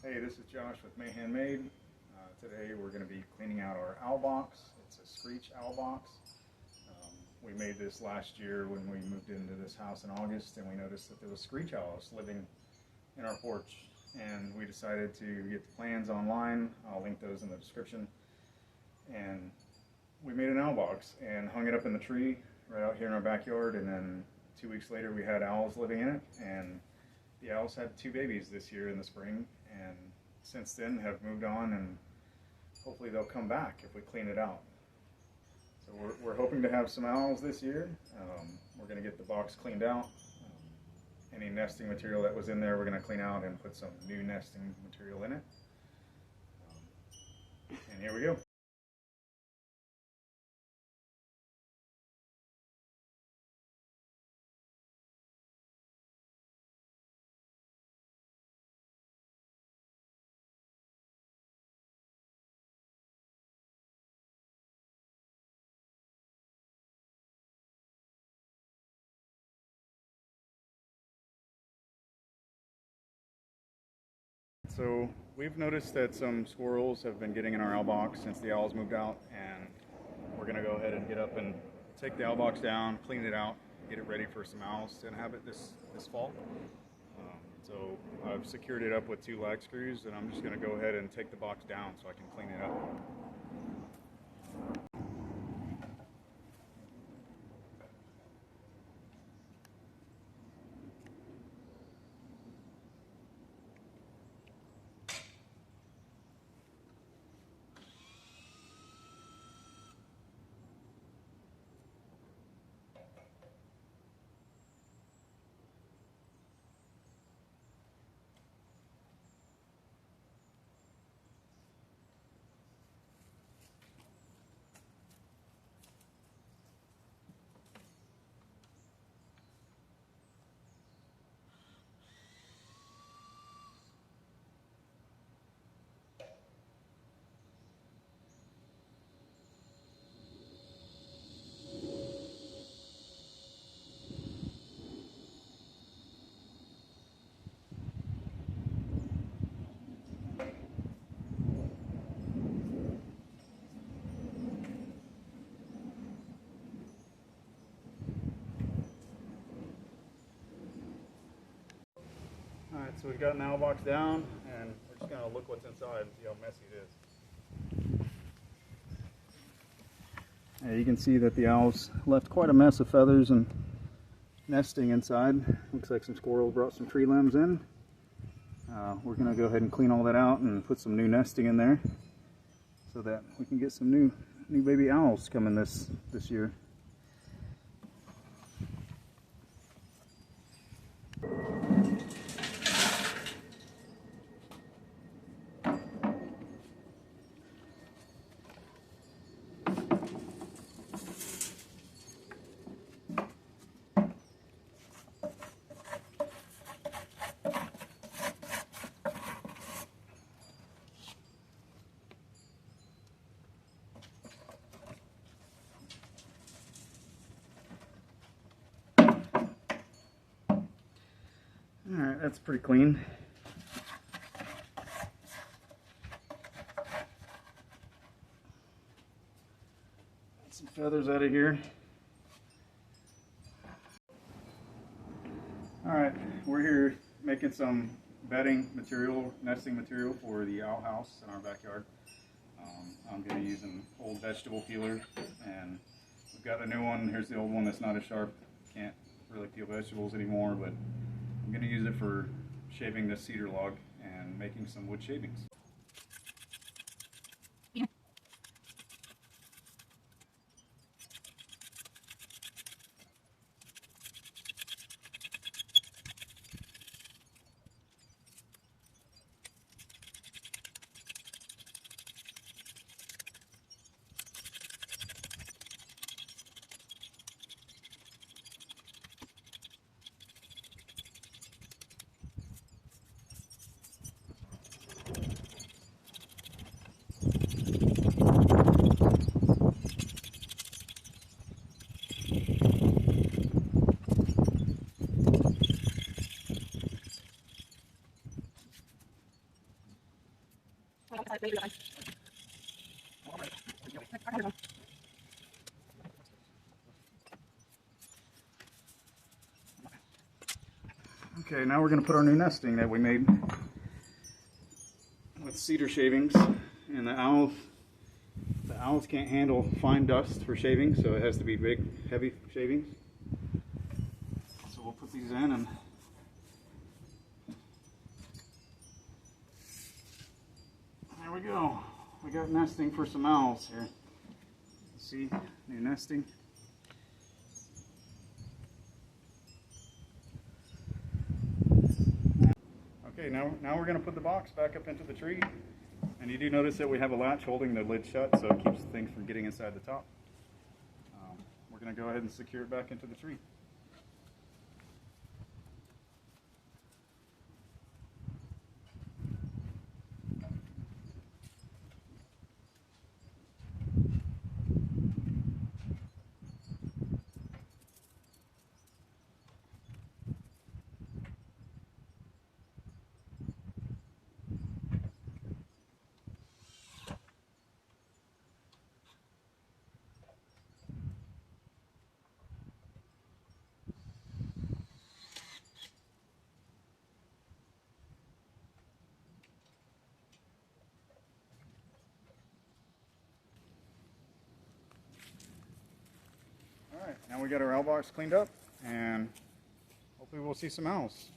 Hey, this is Josh with May Handmade. Today we're going to be cleaning out our owl box. It's a Screech Owl box. We made this last year when we moved into this house in August, and we noticed that there was Screech Owls living in our porch. And we decided to get the plans online. I'll link those in the description. And we made an owl box and hung it up in the tree right out here in our backyard. And then 2 weeks later we had owls living in it, and the owls had 2 babies this year in the spring, and since then have moved on, and hopefully they'll come back if we clean it out. So we're hoping to have some owls this year. We're going to get the box cleaned out. Any nesting material that was in there we're going to clean out and put some new nesting material in it. And here we go. So we've noticed that some squirrels have been getting in our owl box since the owls moved out, and we're going to go ahead and get up and take the owl box down, clean it out, get it ready for some owls to inhabit this fall. So I've secured it up with 2 lag screws, and I'm just going to go ahead and take the box down so I can clean it up. Alright, so we've got an owl box down, and we're just going to look what's inside and see how messy it is. Yeah, you can see that the owls left quite a mess of feathers and nesting inside. Looks like some squirrels brought some tree limbs in. We're going to go ahead and clean all that out and put some new nesting in there so that we can get some new baby owls coming this year. Alright, that's pretty clean. Get some feathers out of here. Alright, we're here making some bedding material, nesting material for the owl house in our backyard. I'm going to use an old vegetable peeler, and we've got a new one. Here's the old one that's not as sharp. Can't really peel vegetables anymore, but I'm going to use it for shaving this cedar log and making some wood shavings. Okay, now we're going to put our new nesting that we made with cedar shavings, and the owls can't handle fine dust for shavings, so it has to be big, heavy shavings. So we'll put these in, and there we go. We got nesting for some owls here. See, new nesting. Okay, now we're going to put the box back up into the tree. And you do notice that we have a latch holding the lid shut, so it keeps things from getting inside the top. We're going to go ahead and secure it back into the tree. Alright, now we got our owl box cleaned up, and hopefully we'll see some owls.